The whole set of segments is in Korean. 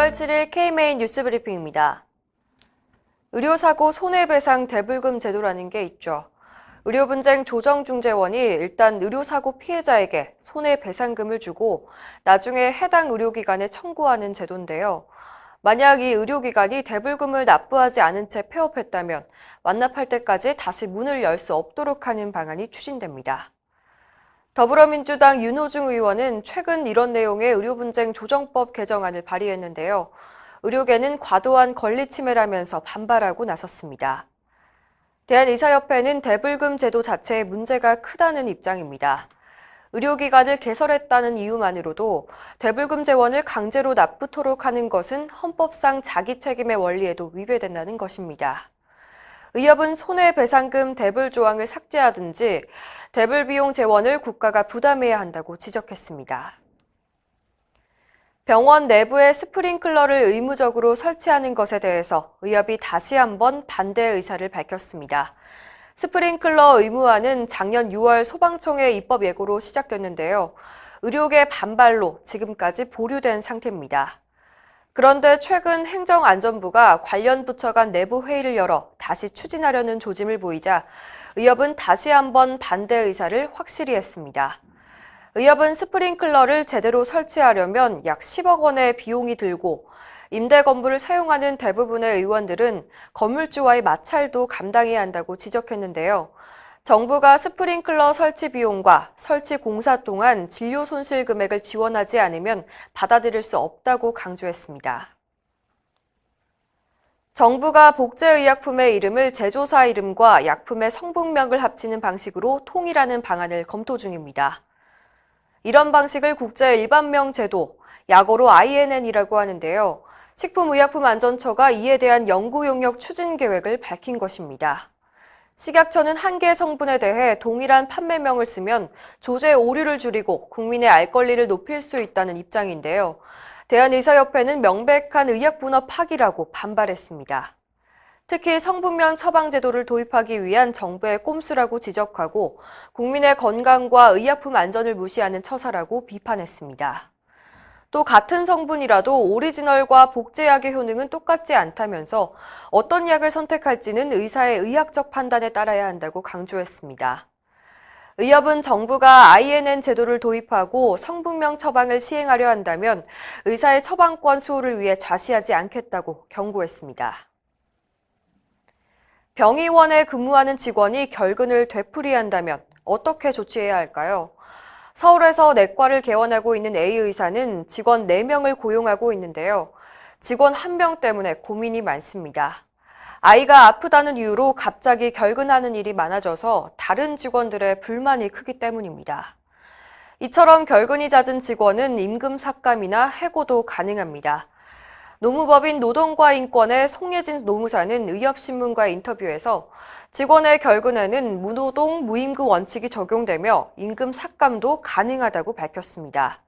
6월 7일 K-메인 뉴스 브리핑입니다. 의료사고 손해배상 대불금 제도라는 게 있죠. 의료분쟁 조정중재원이 일단 의료사고 피해자에게 손해배상금을 주고 나중에 해당 의료기관에 청구하는 제도인데요. 만약 이 의료기관이 대불금을 납부하지 않은 채 폐업했다면 완납할 때까지 다시 문을 열 수 없도록 하는 방안이 추진됩니다. 더불어민주당 윤호중 의원은 최근 이런 내용의 의료분쟁 조정법 개정안을 발의했는데요. 의료계는 과도한 권리 침해라면서 반발하고 나섰습니다. 대한의사협회는 대불금 제도 자체에 문제가 크다는 입장입니다. 의료기관을 개설했다는 이유만으로도 대불금 재원을 강제로 납부토록 하는 것은 헌법상 자기책임의 원리에도 위배된다는 것입니다. 의협은 손해배상금 대불 조항을 삭제하든지 대불 비용 재원을 국가가 부담해야 한다고 지적했습니다. 병원 내부에 스프링클러를 의무적으로 설치하는 것에 대해서 의협이 다시 한번 반대 의사를 밝혔습니다. 스프링클러 의무화는 작년 6월 소방청의 입법 예고로 시작됐는데요. 의료계 반발로 지금까지 보류된 상태입니다. 그런데 최근 행정안전부가 관련 부처 간 내부 회의를 열어 다시 추진하려는 조짐을 보이자 의협은 다시 한번 반대 의사를 확실히 했습니다. 의협은 스프링클러를 제대로 설치하려면 약 10억 원의 비용이 들고 임대 건물을 사용하는 대부분의 의원들은 건물주와의 마찰도 감당해야 한다고 지적했는데요. 정부가 스프링클러 설치 비용과 설치 공사 동안 진료 손실 금액을 지원하지 않으면 받아들일 수 없다고 강조했습니다. 정부가 복제의약품의 이름을 제조사 이름과 약품의 성분명을 합치는 방식으로 통일하는 방안을 검토 중입니다. 이런 방식을 국제일반명 제도, 약어로 INN이라고 하는데요. 식품의약품안전처가 이에 대한 연구 용역 추진 계획을 밝힌 것입니다. 식약처는 한 개 성분에 대해 동일한 판매명을 쓰면 조제 오류를 줄이고 국민의 알 권리를 높일 수 있다는 입장인데요. 대한의사협회는 명백한 의약분업 파기라고 반발했습니다. 특히 성분명 처방 제도를 도입하기 위한 정부의 꼼수라고 지적하고 국민의 건강과 의약품 안전을 무시하는 처사라고 비판했습니다. 또 같은 성분이라도 오리지널과 복제약의 효능은 똑같지 않다면서 어떤 약을 선택할지는 의사의 의학적 판단에 따라야 한다고 강조했습니다. 의협은 정부가 INN 제도를 도입하고 성분명 처방을 시행하려 한다면 의사의 처방권 수호를 위해 좌시하지 않겠다고 경고했습니다. 병의원에 근무하는 직원이 결근을 되풀이한다면 어떻게 조치해야 할까요? 서울에서 내과를 개원하고 있는 A 의사는 직원 4명을 고용하고 있는데요. 직원 1명 때문에 고민이 많습니다. 아이가 아프다는 이유로 갑자기 결근하는 일이 많아져서 다른 직원들의 불만이 크기 때문입니다. 이처럼 결근이 잦은 직원은 임금 삭감이나 해고도 가능합니다. 노무법인 노동과 인권의 송예진 노무사는 의협신문과의 인터뷰에서 직원의 결근에는 무노동, 무임금 원칙이 적용되며 임금 삭감도 가능하다고 밝혔습니다.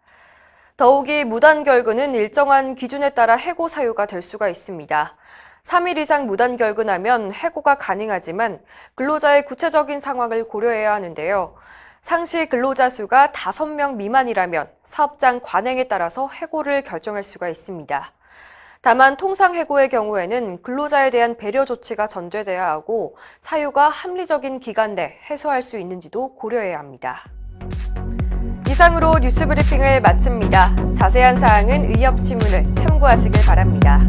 더욱이 무단 결근은 일정한 기준에 따라 해고 사유가 될 수가 있습니다. 3일 이상 무단 결근하면 해고가 가능하지만 근로자의 구체적인 상황을 고려해야 하는데요. 상시 근로자 수가 5명 미만이라면 사업장 관행에 따라서 해고를 결정할 수가 있습니다. 다만 통상해고의 경우에는 근로자에 대한 배려 조치가 전제돼야 하고 사유가 합리적인 기간 내 해소할 수 있는지도 고려해야 합니다. 이상으로 뉴스 브리핑을 마칩니다. 자세한 사항은 의협신문을 참고하시길 바랍니다.